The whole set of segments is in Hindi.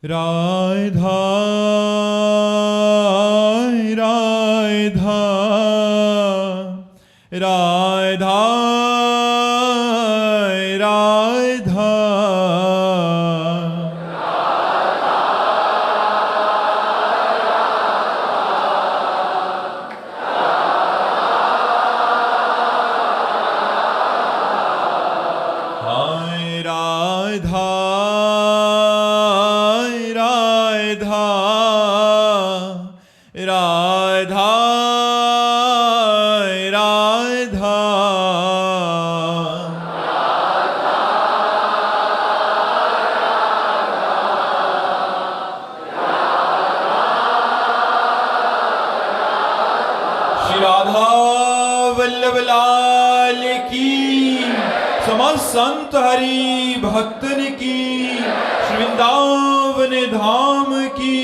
राधा राधा राधा राधा हाय राधा राधा राधा श्री राधा वल्लभ लाल की, समस्त संत हरि भक्तन की, श्री वृंदावन धाम की,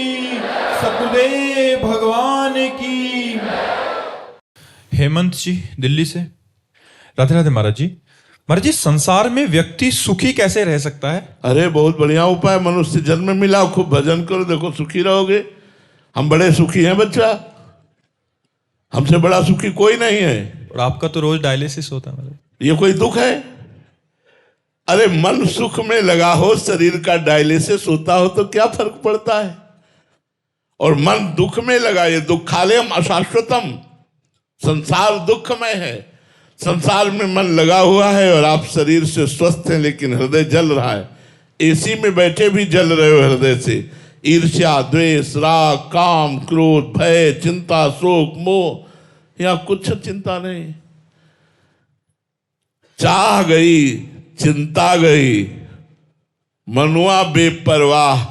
सतगुरुदेव भगवान की। हेमंत जी दिल्ली से। राधे राधे महाराज जी। महाराज जी, संसार में व्यक्ति सुखी कैसे रह सकता है? अरे बहुत बढ़िया उपाय, मनुष्य जन्म मिला, खूब भजन करो, देखो सुखी रहोगे। हम बड़े सुखी हैं बच्चा, हमसे बड़ा सुखी कोई नहीं है। और आपका तो रोज डायलिसिस होता है महाराज। ये कोई दुख है? अरे मन सुख में लगा हो, शरीर का डायलिसिस होता हो तो क्या फर्क पड़ता है? और मन दुख में लगा, ये दुखालयम अशाश्वतम, संसार दुखमय है। संसार में मन लगा हुआ है और आप शरीर से स्वस्थ हैं लेकिन हृदय जल रहा है। एसी में बैठे भी जल रहे हो हृदय से। ईर्ष्या, द्वेष, राग, काम, क्रोध, भय, चिंता, शोक, मोह, यहाँ कुछ चिंता नहीं। चाह गई, चिंता गई, मनुआ बेपरवाह,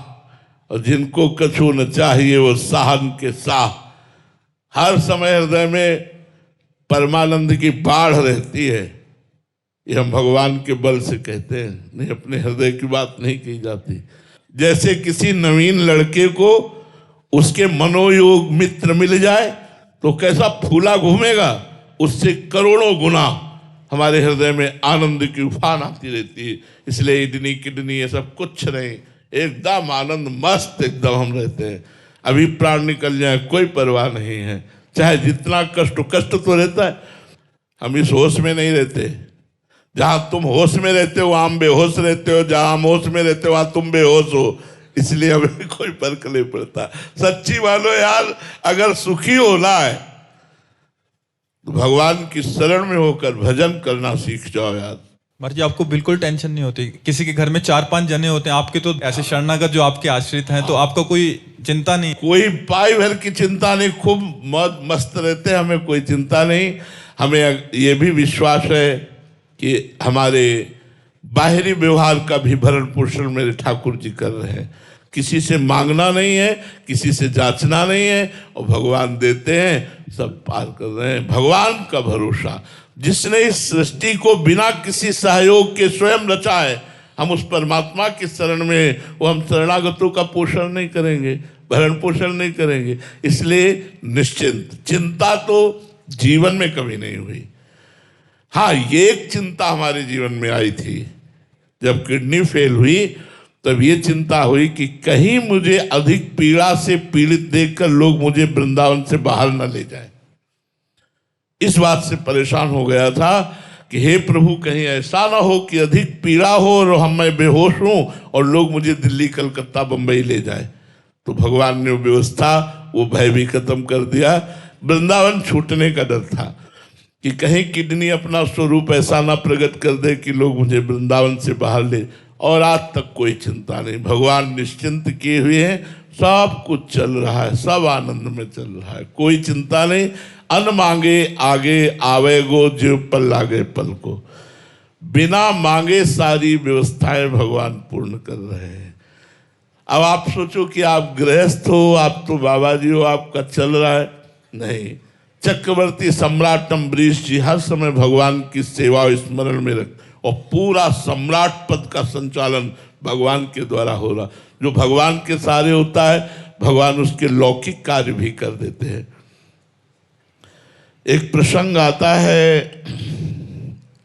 और जिनको कछु न चाहिए वो साहन के साह। हर समय हृदय में परमानंद की बाढ़ रहती है। ये हम भगवान के बल से कहते हैं, नहीं अपने हृदय की बात नहीं की जाती। जैसे किसी नवीन लड़के को उसके मनोयोग मित्र मिल जाए तो कैसा फूला घूमेगा, उससे करोड़ों गुना हमारे हृदय में आनंद की उफान आती रहती है। इसलिए इडनी किडनी ये सब कुछ नहीं, एकदम आनंद मस्त एकदम हम रहते हैं। अभी प्राण निकल जाए कोई परवाह नहीं है, चाहे जितना कष्ट तो रहता है। हम इस होश में नहीं रहते। जहां तुम होश में रहते हो वहां हम बेहोश रहते हो, जहां हम होश में रहते हो वहां तुम बेहोश हो। इसलिए हमें कोई फर्क नहीं पड़ता। सच्ची मानो यार, अगर सुखी होना है तो भगवान की शरण में होकर भजन करना सीख जाओ यार। महाराज जी, आपको बिल्कुल टेंशन नहीं होती? किसी के घर में 4-5 जने होते हैं, आपके तो ऐसे शरणागत जो आपके आश्रित हैं, तो आपका कोई चिंता नहीं? कोई पाई भर की चिंता नहीं, खूब मौज मस्त रहते हैं, हमें कोई चिंता नहीं। हमें ये भी विश्वास है कि हमारे बाहरी व्यवहार का भी भरण पोषण मेरे ठाकुर जी कर रहे हैं। किसी से मांगना नहीं है, किसी से जांचना नहीं है, और भगवान देते हैं, सब पार कर रहे हैं। भगवान का भरोसा, जिसने इस सृष्टि को बिना किसी सहयोग के स्वयं रचा है, हम उस परमात्मा की शरण में, वो हम शरणागतों का पोषण नहीं करेंगे, भरण पोषण नहीं करेंगे। इसलिए निश्चिंत, चिंता तो जीवन में कभी नहीं हुई। हाँ, ये एक चिंता हमारे जीवन में आई थी, जब किडनी फेल हुई तब ये चिंता हुई कि कहीं मुझे अधिक पीड़ा से पीड़ित देखकर लोग मुझे वृंदावन से बाहर न ले जाएं। इस बात से परेशान हो गया था कि हे प्रभु, कहीं ऐसा ना हो कि अधिक पीड़ा हो और मैं बेहोश हूं और लोग मुझे दिल्ली, कलकत्ता, बंबई ले जाए। तो भगवान ने वो व्यवस्था, वो भय भी खत्म कर दिया। वृंदावन छूटने का डर था कि कहीं किडनी अपना स्वरूप ऐसा ना प्रकट कर दे कि लोग मुझे वृंदावन से बाहर ले। और आज तक कोई चिंता नहीं, भगवान निश्चिंत किए हुए हैं, सब कुछ चल रहा है, सब आनंद में चल रहा है, कोई चिंता नहीं। अन मांगे आगे आवेगो, जीव पल लागे पल को। बिना मांगे सारी व्यवस्थाएं भगवान पूर्ण कर रहे हैं। अब आप सोचो कि आप गृहस्थ हो, आप तो बाबा जी हो, आपका चल रहा है, नहीं। चक्रवर्ती सम्राट अम्बरीश जी हर समय भगवान की सेवा और स्मरण में रख, और पूरा सम्राट पद का संचालन भगवान के द्वारा हो रहा। जो भगवान के सहारे होता है, भगवान उसके लौकिक कार्य भी कर देते हैं। एक प्रसंग आता है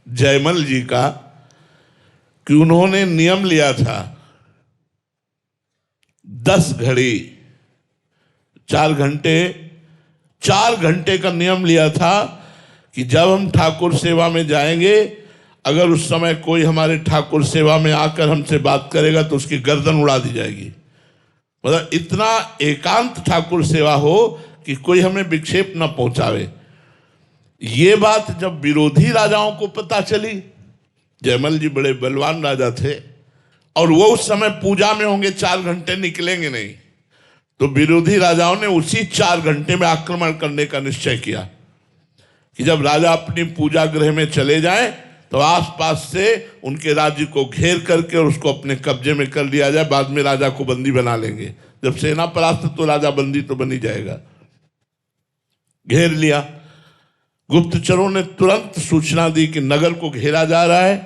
जयमल जी का कि उन्होंने नियम लिया था, 10 घड़ी 4 घंटे का नियम लिया था कि जब हम ठाकुर सेवा में जाएंगे, अगर उस समय कोई हमारे ठाकुर सेवा में आकर हमसे बात करेगा तो उसकी गर्दन उड़ा दी जाएगी। मतलब इतना एकांत ठाकुर सेवा हो कि कोई हमें विक्षेप न पहुंचावे। ये बात जब विरोधी राजाओं को पता चली, जयमल जी बड़े बलवान राजा थे और वो उस समय पूजा में होंगे, 4 घंटे निकलेंगे नहीं, तो विरोधी राजाओं ने उसी 4 घंटे में आक्रमण करने का निश्चय किया कि जब राजा अपनी पूजा गृह में चले जाएं तो आसपास से उनके राज्य को घेर करके और उसको अपने कब्जे में कर लिया जाए, बाद में राजा को बंदी बना लेंगे। जब सेना परास्त तो राजा बंदी तो बन ही जाएगा। घेर लिया। गुप्तचरों ने तुरंत सूचना दी कि नगर को घेरा जा रहा है,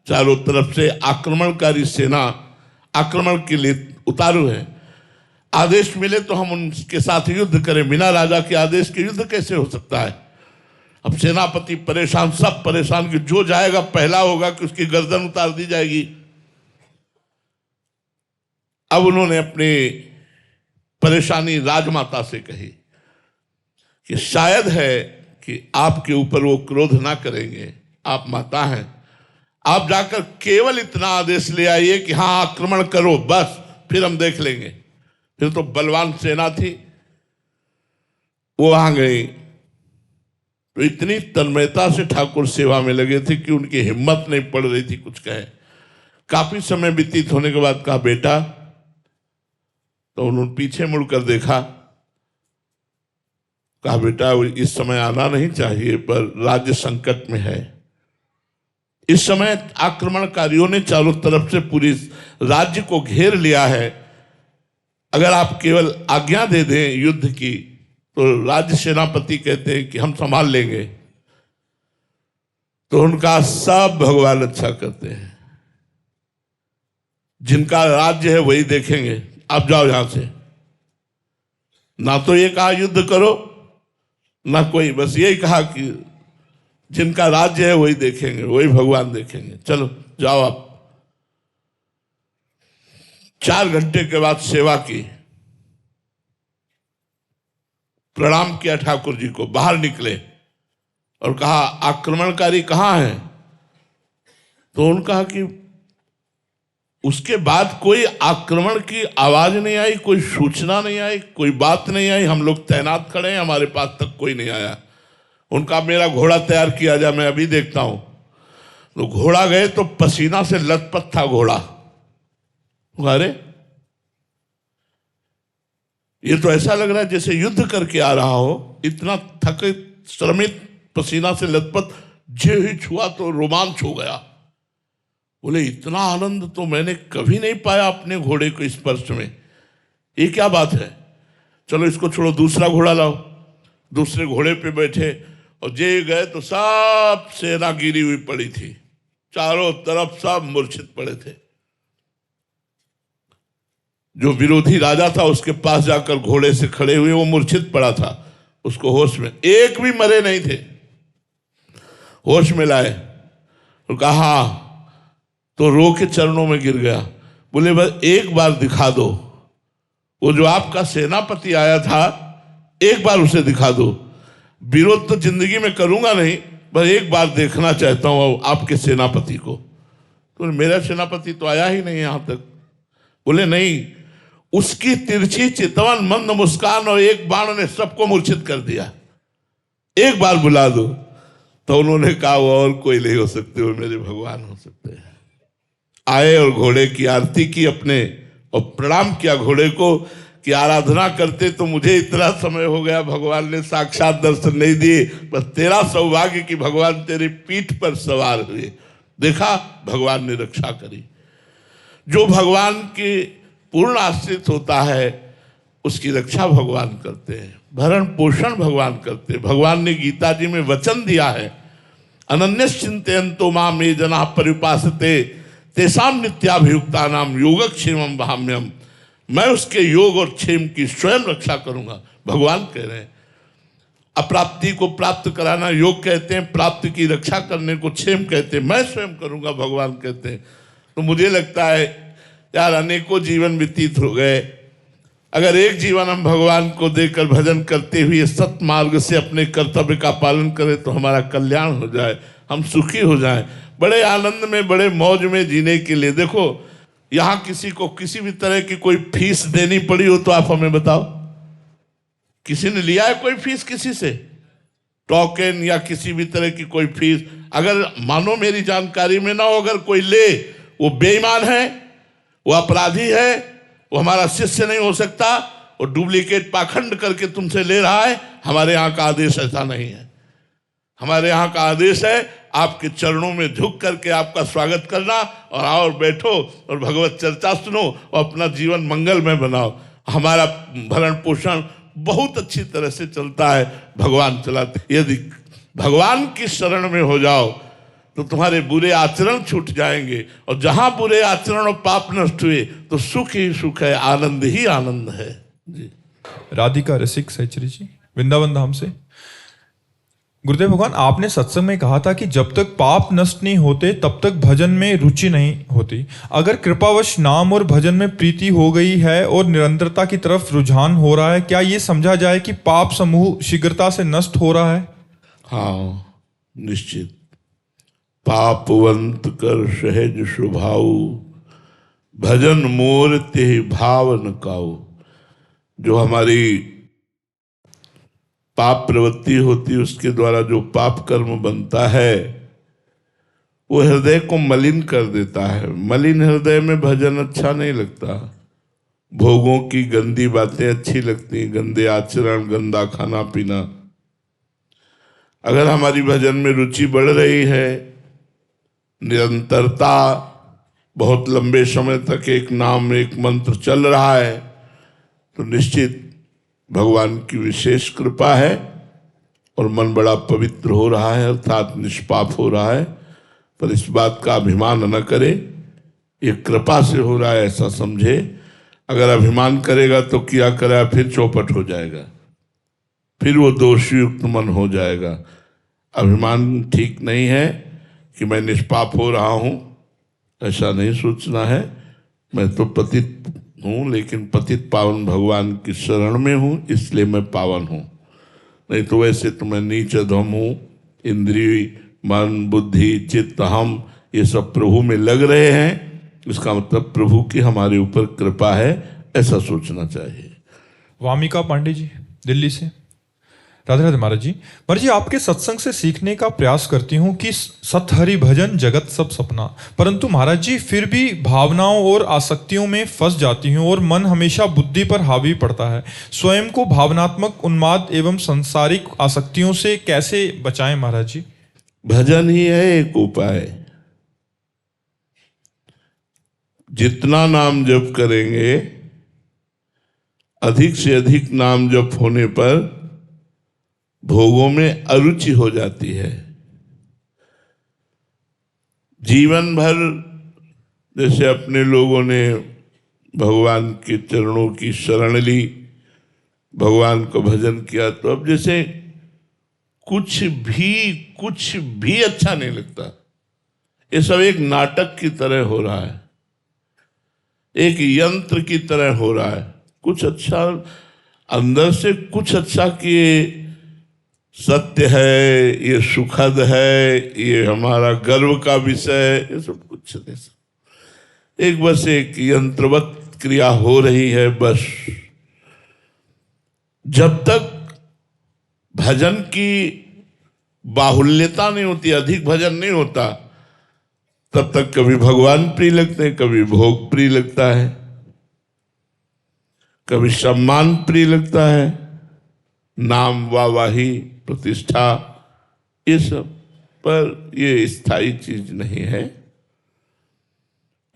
चारों तरफ से आक्रमणकारी सेना आक्रमण के लिए उतारू है। आदेश मिले तो हम उनके साथ युद्ध करें, बिना राजा के आदेश के युद्ध कैसे हो सकता है। अब सेनापति परेशान, सब परेशान कि जो जाएगा पहला होगा कि उसकी गर्दन उतार दी जाएगी। अब उन्होंने अपनी परेशानी राजमाता से कही कि शायद है कि आपके ऊपर वो क्रोध ना करेंगे, आप माता हैं, आप जाकर केवल इतना आदेश ले आइए कि हाँ आक्रमण करो, बस फिर हम देख लेंगे। फिर तो बलवान सेना थी, वो वहां गई तो इतनी तन्मयता से ठाकुर सेवा में लगे थे कि उनकी हिम्मत नहीं पड़ रही थी कुछ कहे। काफी समय व्यतीत होने के बाद कहा बेटा, तो उन्होंने पीछे मुड़कर देखा, कहा बेटा इस समय आना नहीं चाहिए, पर राज्य संकट में है। इस समय आक्रमणकारियों ने चारों तरफ से पूरी राज्य को घेर लिया है, अगर आप केवल आज्ञा दे दें युद्ध की तो राज्य सेनापति कहते हैं कि हम संभाल लेंगे। तो उनका सब भगवान अच्छा करते हैं, जिनका राज्य है वही देखेंगे, आप जाओ यहां से। ना तो ये कहा युद्ध करो, ना कोई, बस यही कहा कि जिनका राज्य है वही देखेंगे, वही भगवान देखेंगे, चलो जाओ आप। 4 घंटे के बाद सेवा की, प्रणाम किया ठाकुर जी को, बाहर निकले और कहा आक्रमणकारी कहाँ हैं। तो उन्होंने कहा कि उसके बाद कोई आक्रमण की आवाज नहीं आई, कोई सूचना नहीं आई, कोई बात नहीं आई, हम लोग तैनात खड़े हैं, हमारे पास तक कोई नहीं आया। उनका मेरा घोड़ा तैयार किया जाए, मैं अभी देखता हूं। तो घोड़ा गए तो पसीना से लथपथ था घोड़ा। अरे ये तो ऐसा लग रहा है जैसे युद्ध करके आ रहा हो, इतना थके श्रमित, पसीना से लथपथ, जे ही छुआ तो रोमांच हो गया। बोले इतना आनंद तो मैंने कभी नहीं पाया अपने घोड़े को स्पर्श में, ये क्या बात है। चलो इसको छोड़ो, दूसरा घोड़ा लाओ। दूसरे घोड़े पे बैठे और जे गए तो सब सेना गिरी हुई पड़ी थी, चारों तरफ सब मूर्छित पड़े थे। जो विरोधी राजा था उसके पास जाकर घोड़े से खड़े हुए, वो मूर्छित पड़ा था, उसको होश में, एक भी मरे नहीं थे, होश में लाए और कहा, तो रो के चरणों में गिर गया। बोले बस एक बार दिखा दो, वो जो आपका सेनापति आया था एक बार उसे दिखा दो। विरोध तो जिंदगी में करूंगा नहीं, बस एक बार देखना चाहता हूं आपके सेनापति को। तो मेरा सेनापति तो आया ही नहीं यहां तक। बोले नहीं, उसकी तिरछी चितवन मंद मुस्कान और एक बाण ने सबको मूर्छित कर दिया, एक बार बुला दो। तो उन्होंने कहा वो और कोई नहीं हो सकते, वो मेरे भगवान हो सकते हैं। आए और घोड़े की आरती की अपने और प्रणाम किया घोड़े को कि आराधना करते तो मुझे इतना समय हो गया, भगवान ने साक्षात दर्शन नहीं दिए, बस तेरा सौभाग्य कि भगवान तेरी पीठ पर सवार हुए। देखा भगवान ने रक्षा करी। जो भगवान के पूर्ण आश्रित होता है उसकी रक्षा भगवान करते हैं, भरण पोषण भगवान करते हैं। भगवान ने गीता जी में वचन दिया है, अनन्यश्चिन्तयन्तो माम ये जनाः पर्युपासते तेषां नित्याभियुक्तानां योगक्षेमं वहाम्यहम्। मैं उसके योग और क्षेम की स्वयं रक्षा करूंगा, भगवान कह रहे हैं। अप्राप्ति को प्राप्त कराना योग कहते हैं, प्राप्ति की रक्षा करने को क्षेम कहते हैं, मैं स्वयं करूंगा, भगवान कहते हैं। तो मुझे लगता है यार अनेकों जीवन व्यतीत हो गए, अगर एक जीवन हम भगवान को देकर भजन करते हुए सत मार्ग से अपने कर्तव्य का पालन करें तो हमारा कल्याण हो जाए, हम सुखी हो जाएं, बड़े आनंद में बड़े मौज में जीने के लिए। देखो यहाँ किसी को किसी भी तरह की कोई फीस देनी पड़ी हो तो आप हमें बताओ, किसी ने लिया है कोई फीस किसी से, टोकन या किसी भी तरह की कोई फीस? अगर मानो मेरी जानकारी में ना हो, अगर कोई ले वो बेईमान है, वो अपराधी है, वो हमारा शिष्य नहीं हो सकता, वो डुप्लीकेट पाखंड करके तुमसे ले रहा है। हमारे यहाँ का आदेश ऐसा नहीं है। हमारे यहाँ का आदेश है आपके चरणों में झुक करके आपका स्वागत करना और आओ बैठो और भगवत चर्चा सुनो और अपना जीवन मंगलमय बनाओ। हमारा भरण पोषण बहुत अच्छी तरह से चलता है, भगवान चलाते। यदि भगवान की शरण में हो जाओ तो तुम्हारे बुरे आचरण छूट जाएंगे, और जहां बुरे आचरण और पाप नष्ट हुए तो सुख ही सुख है, आनंद ही आनंद है जी। राधिका रसिक सहचरी जी, वृंदावन धाम से। गुरुदेव भगवान, आपने सत्संग में कहा था कि जब तक पाप नष्ट नहीं होते तब तक भजन में रुचि नहीं होती। अगर कृपावश नाम और भजन में प्रीति हो गई है और निरंतरता की तरफ रुझान हो रहा है, क्या ये समझा जाए कि पाप समूह शीघ्रता से नष्ट हो रहा है? हाँ निश्चित। पापवंत कर सहज स्वभाव, भजन मोर ते भाव न काऊ। जो हमारी पाप प्रवृत्ति होती है उसके द्वारा जो पाप कर्म बनता है वो हृदय को मलिन कर देता है। मलिन हृदय में भजन अच्छा नहीं लगता, भोगों की गंदी बातें अच्छी लगती हैं, गंदे आचरण, गंदा खाना पीना। अगर हमारी भजन में रुचि बढ़ रही है, निरंतरता, बहुत लंबे समय तक एक नाम एक मंत्र चल रहा है, तो निश्चित भगवान की विशेष कृपा है और मन बड़ा पवित्र हो रहा है, अर्थात निष्पाप हो रहा है। पर इस बात का अभिमान न करे, ये कृपा से हो रहा है ऐसा समझे। अगर अभिमान करेगा तो क्या करेगा, फिर चौपट हो जाएगा, फिर वो दोषयुक्त मन हो जाएगा। अभिमान ठीक नहीं है कि मैं निष्पाप हो रहा हूँ, ऐसा नहीं सोचना है। मैं तो पतित हूँ, लेकिन पतित पावन भगवान की शरण में हूँ, इसलिए मैं पावन हूँ। नहीं तो वैसे तो मैं नीच अधम हूँ। इंद्रिय, मन, बुद्धि, चित्त, हम ये सब प्रभु में लग रहे हैं, इसका मतलब प्रभु की हमारे ऊपर कृपा है, ऐसा सोचना चाहिए। वामिका पांडे जी, दिल्ली से। राधे राधे महाराज जी। महाराज जी, आपके सत्संग से सीखने का प्रयास करती हूँ कि सतहरि भजन जगत सब सपना, परंतु महाराज जी फिर भी भावनाओं और आसक्तियों में फंस जाती हूँ और मन हमेशा बुद्धि पर हावी पड़ता है। स्वयं को भावनात्मक उन्माद एवं सांसारिक आसक्तियों से कैसे बचाएं महाराज जी? भजन ही है एक उपाय। जितना नाम जप करेंगे, अधिक से अधिक नाम जप होने पर भोगों में अरुचि हो जाती है। जीवन भर जैसे अपने लोगों ने भगवान के चरणों की शरण ली, भगवान को भजन किया, तो अब जैसे कुछ भी अच्छा नहीं लगता। ये सब एक नाटक की तरह हो रहा है, एक यंत्र की तरह हो रहा है। कुछ अच्छा अंदर से कुछ अच्छा किए, सत्य है, ये सुखद है, ये हमारा गर्व का विषय है, ये सब कुछ नहीं। एक बस एक यंत्रवत क्रिया हो रही है। बस जब तक भजन की बाहुल्यता नहीं होती, अधिक भजन नहीं होता, तब तक कभी भगवान प्रिय लगते हैं, कभी भोग प्रिय लगता है, कभी सम्मान प्रिय लगता है, नाम, वाहवाही, प्रतिष्ठा, ये सब। पर ये स्थायी चीज नहीं है।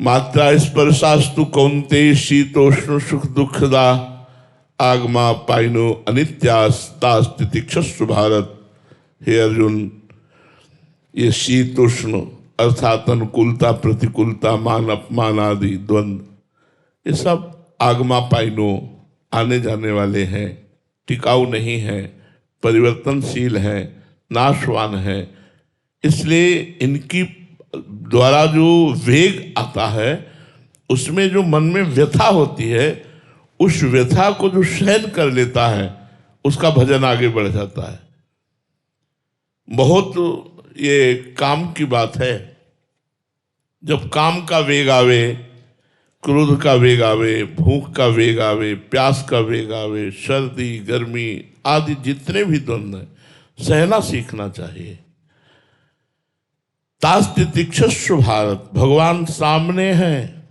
मात्रा स्पर्शास्तु कौन्ते शीतोष्ण सुख दुखदा, आगमा पाइनो अनित्यास्तास्तितिक्षस्व भारत। हे अर्जुन, ये शीतोष्ण अर्थात अनुकूलता, प्रतिकूलता, मान अपमान आदि द्वंद्व, ये सब आगमा पाइनो, आने जाने वाले हैं, टिकाऊ नहीं है, परिवर्तनशील है, नाशवान है। इसलिए इनकी द्वारा जो वेग आता है, उसमें जो मन में व्यथा होती है, उस व्यथा को जो सहन कर लेता है उसका भजन आगे बढ़ जाता है। बहुत ये काम की बात है। जब काम का वेग आवे, क्रोध का वेग आवे, भूख का वेग आवे, प्यास का वेग आवे, सर्दी गर्मी आदि जितने भी द्वंद्व हैं, सहना सीखना चाहिए। तास्ति तिक्षस्व भारत, भगवान सामने हैं,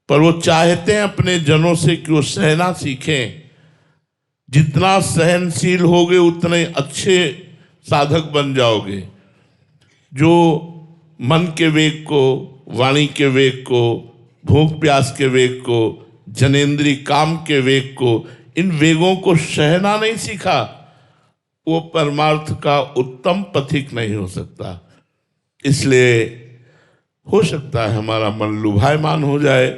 पर वो चाहते हैं अपने जनों से कि वो सहना सीखें। जितना सहनशील होगे उतने अच्छे साधक बन जाओगे। जो मन के वेग को, वाणी के वेग को, भूख प्यास के वेग को, जनेंद्री काम के वेग को, इन वेगों को सहना नहीं सीखा, वो परमार्थ का उत्तम पथिक नहीं हो सकता। इसलिए हो सकता है हमारा मन लुभायमान हो जाए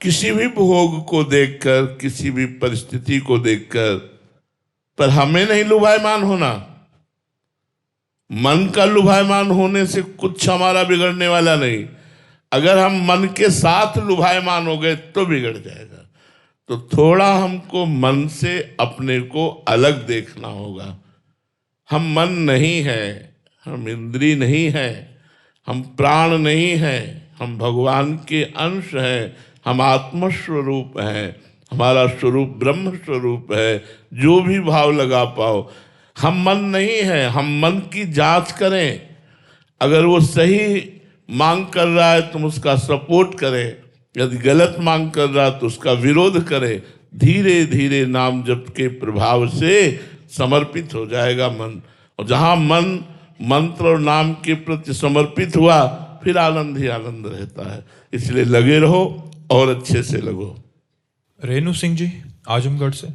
किसी भी भोग को देखकर, किसी भी परिस्थिति को देखकर, पर हमें नहीं लुभायमान होना। मन का लुभायमान होने से कुछ हमारा बिगड़ने वाला नहीं। अगर हम मन के साथ लुभायमान हो गए तो बिगड़ जाएगा। तो थोड़ा हमको मन से अपने को अलग देखना होगा। हम मन नहीं है, हम इंद्री नहीं है, हम प्राण नहीं है, हम भगवान के अंश हैं, हम आत्मस्वरूप हैं, हमारा स्वरूप ब्रह्म स्वरूप है। जो भी भाव लगा पाओ, हम मन नहीं है। हम मन की जांच करें, अगर वो सही मांग कर रहा है तुम उसका सपोर्ट करें, यदि गलत मांग कर रहा है तो उसका विरोध करें। धीरे धीरे नाम जप के प्रभाव से समर्पित हो जाएगा मन, और जहाँ मन मंत्र और नाम के प्रति समर्पित हुआ फिर आनंद ही आनंद रहता है। इसलिए लगे रहो और अच्छे से लगो। रेणु सिंह जी आजमगढ़ से।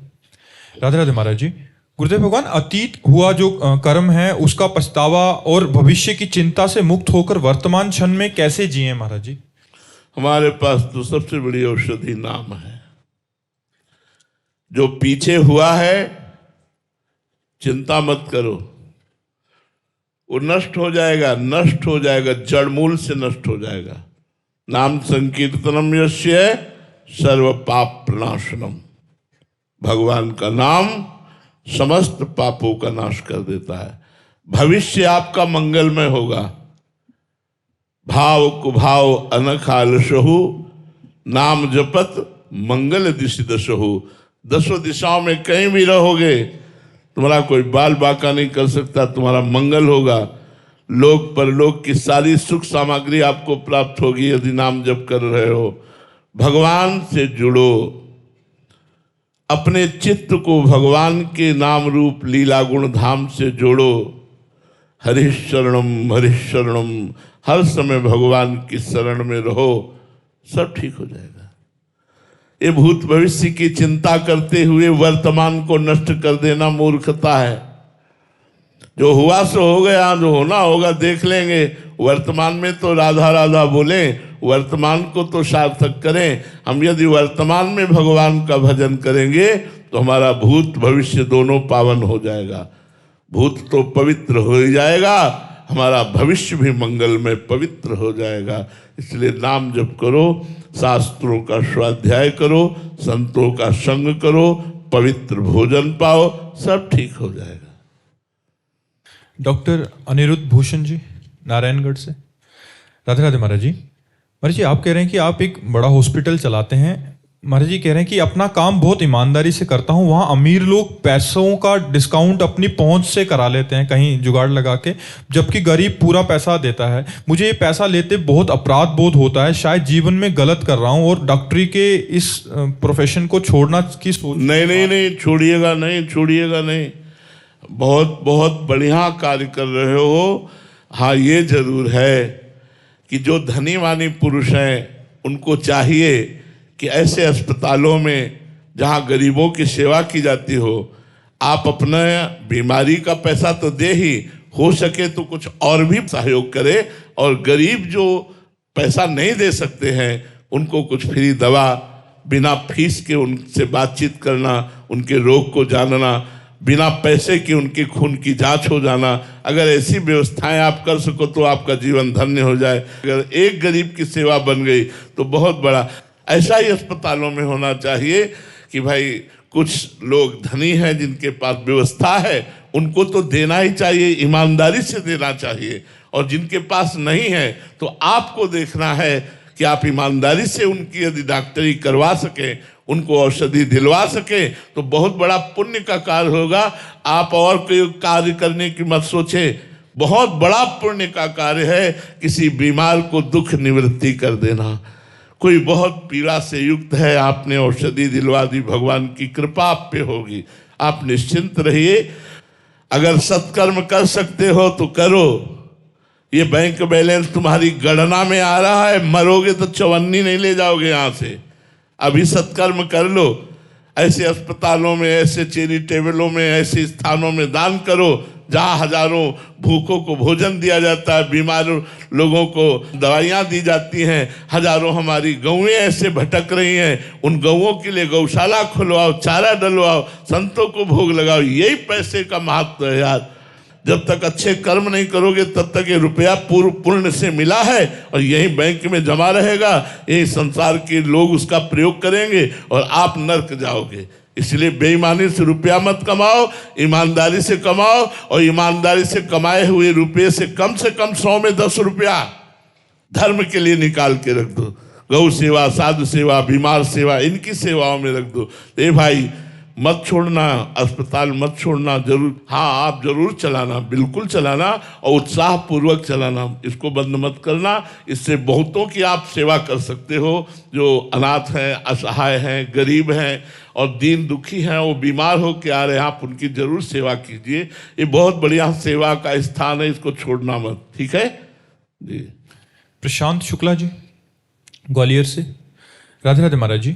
राधे राधे महाराज जी। गुरुदेव भगवान, अतीत हुआ जो कर्म है उसका पछतावा और भविष्य की चिंता से मुक्त होकर वर्तमान क्षण में कैसे जिए महाराज जी? हमारे पास तो सबसे बड़ी औषधि नाम है। जो पीछे हुआ है चिंता मत करो, वो नष्ट हो जाएगा, नष्ट हो जाएगा, जड़मूल से नष्ट हो जाएगा। नाम संकीर्तनम यस्य सर्व पाप प्रणाशनम। भगवान का नाम समस्त पापों का नाश कर देता है। भविष्य आपका मंगलमय होगा। भाव कुभाव अनखालशहु, नाम जपत मंगल दिशि दशहु। दसों दिशाओं में कहीं भी रहोगे तुम्हारा कोई बाल बाका नहीं कर सकता, तुम्हारा मंगल होगा। लोक परलोक की सारी सुख सामग्री आपको प्राप्त होगी यदि नाम जप कर रहे हो। भगवान से जुड़ो, अपने चित्त को भगवान के नाम रूप लीला गुण धाम से जोड़ो। हरिः शरणम हरिः शरणम, हर समय भगवान की शरण में रहो, सब ठीक हो जाएगा। ये भूत भविष्य की चिंता करते हुए वर्तमान को नष्ट कर देना मूर्खता है। जो हुआ सो हो गया, जो होना होगा देख लेंगे। वर्तमान में तो राधा राधा बोले, वर्तमान को तो सार्थक करें। हम यदि वर्तमान में भगवान का भजन करेंगे तो हमारा भूत भविष्य दोनों पावन हो जाएगा। भूत तो पवित्र हो ही जाएगा, हमारा भविष्य भी मंगल में पवित्र हो जाएगा। इसलिए नाम जप करो, शास्त्रों का स्वाध्याय करो, संतों का संग करो, पवित्र भोजन पाओ, सब ठीक हो जाएगा। डॉक्टर अनिरुद्ध भूषण जी नारायणगढ़ से। राधे राधे महाराज जी। महाराज जी, आप कह रहे हैं कि आप एक बड़ा हॉस्पिटल चलाते हैं। महाराज जी कह रहे हैं कि अपना काम बहुत ईमानदारी से करता हूँ। वहाँ अमीर लोग पैसों का डिस्काउंट अपनी पहुँच से करा लेते हैं कहीं जुगाड़ लगा के, जबकि गरीब पूरा पैसा देता है। मुझे ये पैसा लेते बहुत अपराध बोध होता है, शायद जीवन में गलत कर रहा हूँ और डॉक्टरी के इस प्रोफेशन को छोड़ना की सोच। नहीं, छोड़िएगा नहीं, छोड़िएगा नहीं। बहुत बहुत बढ़िया कार्य कर रहे हो। हाँ, ये जरूर है कि जो धनी वानी पुरुष हैं उनको चाहिए कि ऐसे अस्पतालों में जहाँ गरीबों की सेवा की जाती हो, आप अपना बीमारी का पैसा तो दे ही, हो सके तो कुछ और भी सहयोग करें। और गरीब जो पैसा नहीं दे सकते हैं उनको कुछ फ्री दवा, बिना फीस के उनसे बातचीत करना, उनके रोग को जानना, बिना पैसे के उनके खून की जांच हो जाना। अगर ऐसी व्यवस्थाएं आप कर सको तो आपका जीवन धन्य हो जाए। अगर एक गरीब की सेवा बन गई तो बहुत बड़ा। ऐसा ही अस्पतालों में होना चाहिए कि भाई कुछ लोग धनी हैं जिनके पास व्यवस्था है, उनको तो देना ही चाहिए, ईमानदारी से देना चाहिए, और जिनके पास नहीं है तो आपको देखना है कि आप ईमानदारी से उनकी यदि डॉक्टरी करवा सके, उनको औषधि दिलवा सके, तो बहुत बड़ा पुण्य का कार्य होगा। आप और कोई कार्य करने की मत सोचे, बहुत बड़ा पुण्य का कार्य है किसी बीमार को दुख निवृत्ति कर देना। कोई बहुत पीड़ा से युक्त है, आपने औषधि दिलवा दी, भगवान की कृपा आप पे होगी, आप निश्चिंत रहिए। अगर सत्कर्म कर सकते हो तो करो। ये बैंक बैलेंस तुम्हारी गणना में आ रहा है, मरोगे तो चवन्नी नहीं ले जाओगे यहाँ से। अभी सत्कर्म कर लो, ऐसे अस्पतालों में, ऐसे चैरिटेबलों में, ऐसे स्थानों में दान करो जहाँ हजारों भूखों को भोजन दिया जाता है, बीमार लोगों को दवाइयाँ दी जाती हैं, हजारों हमारी गौएं ऐसे भटक रही हैं, उन गौओं के लिए गौशाला खुलवाओ, चारा डलवाओ, संतों को भोग लगाओ। यही पैसे का महत्व है यार। जब तक अच्छे कर्म नहीं करोगे तब तक ये रुपया पूर्व पुण्य से मिला है और यही बैंक में जमा रहेगा, यही संसार के लोग उसका प्रयोग करेंगे और आप नर्क जाओगे। इसलिए बेईमानी से रुपया मत कमाओ, ईमानदारी से कमाओ, और ईमानदारी से कमाए हुए रुपये से कम 100 में 10 रुपया धर्म के लिए निकाल के रख दो। गौ सेवा, साधु सेवा, बीमार सेवा, इनकी सेवाओं में रख दो। ए भाई, मत छोड़ना, अस्पताल मत छोड़ना, जरूर, हाँ आप जरूर चलाना, बिल्कुल चलाना, और उत्साह पूर्वक चलाना, इसको बंद मत करना। इससे बहुतों की आप सेवा कर सकते हो, जो अनाथ हैं, असहाय हैं, गरीब हैं और दीन दुखी हैं, वो बीमार हो के आ रहे हैं, आप उनकी जरूर सेवा कीजिए। ये बहुत बढ़िया सेवा का स्थान है, इसको छोड़ना मत, ठीक है जी। प्रशांत शुक्ला जी, ग्वालियर से। राधे राधे महाराज जी।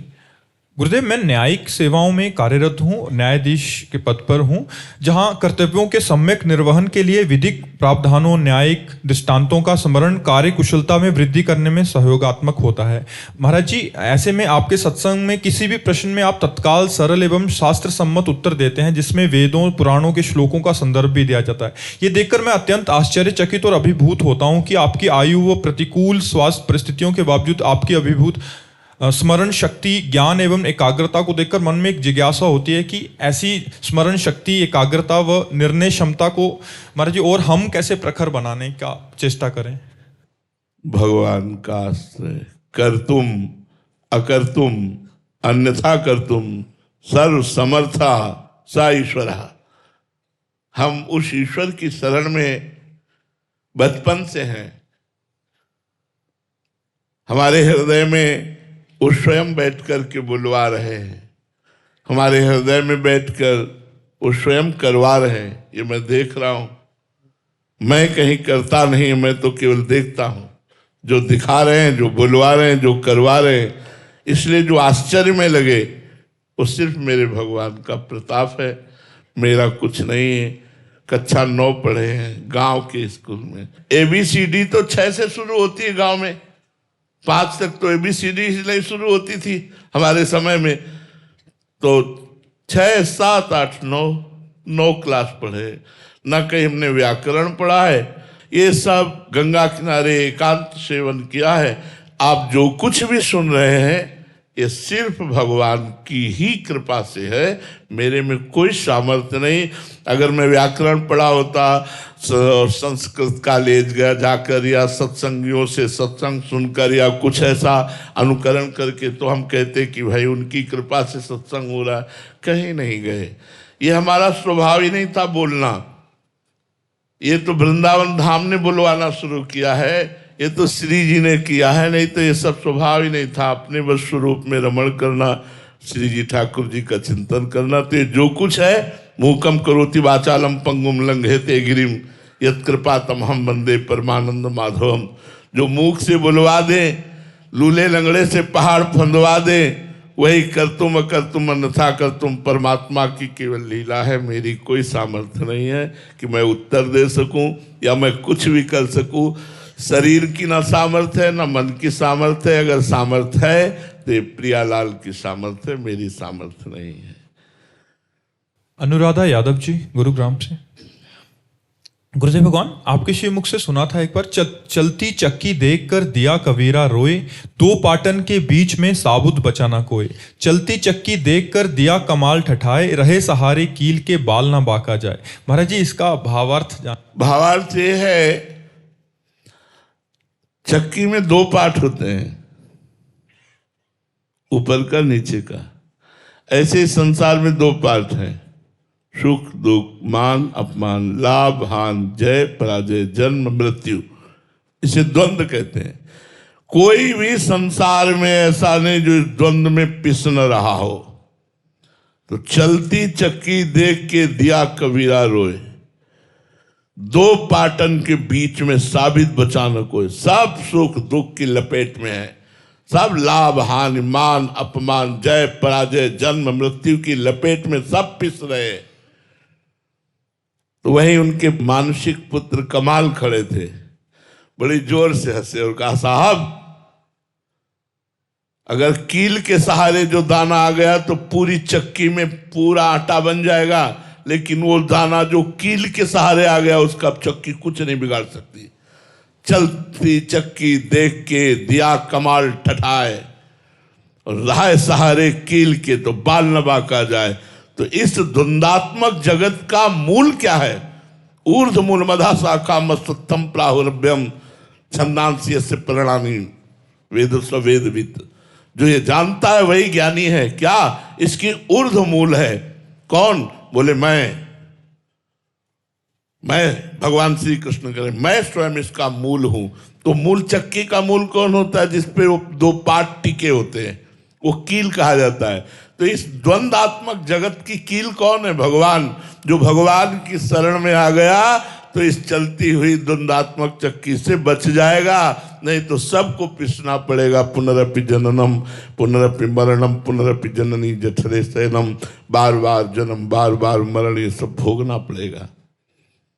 गुरुदेव, मैं न्यायिक सेवाओं में कार्यरत हूँ, न्यायाधीश के पद पर हूँ, जहाँ कर्तव्यों के सम्यक निर्वहन के लिए विधिक प्रावधानों, न्यायिक दृष्टांतों का स्मरण कार्य कुशलता में वृद्धि करने में सहयोगात्मक होता है। महाराज जी, ऐसे में आपके सत्संग में किसी भी प्रश्न में आप तत्काल सरल एवं शास्त्र सम्मत उत्तर देते हैं, जिसमें वेदों पुराणों के श्लोकों का संदर्भ भी दिया जाता है। ये देखकर मैं अत्यंत आश्चर्यचकित और अभिभूत होता हूँ कि आपकी आयु व प्रतिकूल स्वास्थ्य परिस्थितियों के बावजूद आपकी अभिभूत स्मरण शक्ति, ज्ञान एवं एकाग्रता को देखकर मन में एक जिज्ञासा होती है कि ऐसी स्मरण शक्ति, एकाग्रता व निर्णय क्षमता को महाराज जी और हम कैसे प्रखर बनाने का चेष्टा करें। भगवान का आश्रय, कर्तुम अकर्तुम अन्यथा कर्तुम सर्व समर्था सा ईश्वरा। हम उस ईश्वर की शरण में बचपन से हैं। हमारे हृदय में वो स्वयं बैठ कर के बुलवा रहे हैं, हमारे हृदय में बैठकर वो स्वयं करवा रहे हैं। ये मैं देख रहा हूँ, मैं कहीं करता नहीं, मैं तो केवल देखता हूँ। जो दिखा रहे हैं, जो बुलवा रहे हैं, जो करवा रहे हैं, इसलिए जो आश्चर्य में लगे वो सिर्फ मेरे भगवान का प्रताप है, मेरा कुछ नहीं है। कक्षा 9 पढ़े हैं गांव के स्कूल में। ABCD तो 6 से शुरू होती है गांव में, 5 तक तो ABCD ही नहीं शुरू होती थी हमारे समय में। तो 6, 7, 8, 9 क्लास पढ़े, ना कहीं हमने व्याकरण पढ़ा है। ये सब गंगा किनारे एकांत सेवन किया है। आप जो कुछ भी सुन रहे हैं ये सिर्फ भगवान की ही कृपा से है, मेरे में कोई सामर्थ्य नहीं। अगर मैं व्याकरण पढ़ा होता, संस्कृत कॉलेज गया जाकर, या सत्संगियों से सत्संग सुनकर, या कुछ ऐसा अनुकरण करके, तो हम कहते कि भाई उनकी कृपा से सत्संग हो रहा है। कहीं नहीं गए, ये हमारा स्वभाव ही नहीं था बोलना। ये तो वृंदावन धाम ने बुलवाना शुरू किया है, ये तो श्री जी ने किया है, नहीं तो ये सब स्वभाव ही नहीं था। अपने बस स्वरूप में रमण करना, श्री जी ठाकुर जी का चिंतन करना। तो ये जो कुछ है, मूकम करोति वाचालम पंगुम लंघयते गिरिम यत्कृपा तमहम वंदे परमानंद माधवम। जो मूक से बुलवा दे, लूले लंगड़े से पहाड़ फंदवा दे, वही कर्तुम अकर्तुम अन्यथा कर्तुम परमात्मा की केवल लीला है। मेरी कोई सामर्थ्य नहीं है कि मैं उत्तर दे सकूं या मैं कुछ भी कर सकूं। शरीर की ना सामर्थ्य है, ना मन की सामर्थ्य है। अगर सामर्थ्य है तो ये प्रियालाल की सामर्थ्य है, मेरी सामर्थ्य नहीं है। अनुराधा यादव जी, गुरुग्राम से। गुरुदेव भगवान, आपके श्री मुख से सुना था एक बार, चलती चक्की देखकर दिया कबीरा रोए, दो पाटन के बीच में साबुत बचा ना कोई। चलती चक्की देखकर दिया कमाल ठठाए, रहे सहारे कील के बाल ना बाका जाए। महाराज जी, इसका भावार्थ जान। भावार्थ ये है, चक्की में दो पार्ट होते हैं, ऊपर का नीचे का। ऐसे ही संसार में दो पार्ट हैं, सुख दुख, मान अपमान, लाभ हान, जय पराजय, जन्म मृत्यु। इसे द्वंद्व कहते हैं। कोई भी संसार में ऐसा नहीं जो इस द्वंद्व में पिस न रहा हो। तो चलती चक्की देख के दिया कबीरा रोए, दो पाटन के बीच में साबित बचा न कोई। सब सुख दुख की लपेट में है, सब लाभ हानि, मान अपमान, जय पराजय, जन्म मृत्यु की लपेट में सब पिस रहे। तो वही उनके मानसिक पुत्र कमाल खड़े थे, बड़ी जोर से हंसे और कहा, साहब अगर कील के सहारे जो दाना आ गया तो पूरी चक्की में पूरा आटा बन जाएगा, लेकिन वो दाना जो कील के सहारे आ गया उसका चक्की कुछ नहीं बिगाड़ सकती। चलती चक्की देख के दिया कमाल ठठाए, और राय सहारे कील के तो बाल न बाका जाए। तो इस द्वंदात्मक जगत का मूल क्या है? ऊर्ध्व मूल मधा शाखा मस्तम प्राहुरभ्यम छंदांसी यस्य परिणामी वेद स्वेदविद। जो ये जानता है वही ज्ञानी है। क्या इसकी ऊर्ध्व मूल है? कौन? बोले मैं भगवान श्री कृष्ण करें, मैं स्वयं इसका मूल हूं। तो मूल चक्की का मूल कौन होता है? जिसपे वो दो पार्ट टिके होते हैं, वो कील कहा जाता है। तो इस द्वंदात्मक जगत की कील कौन है? भगवान। जो भगवान की शरण में आ गया तो इस चलती हुई द्वंदात्मक चक्की से बच जाएगा, नहीं तो सबको पिसना पड़ेगा। पुनरपि जननम पुनरपि मरणम पुनरपि जननी जठरे शयनम, बार बार जन्म बार बार मरण, ये सब भोगना पड़ेगा।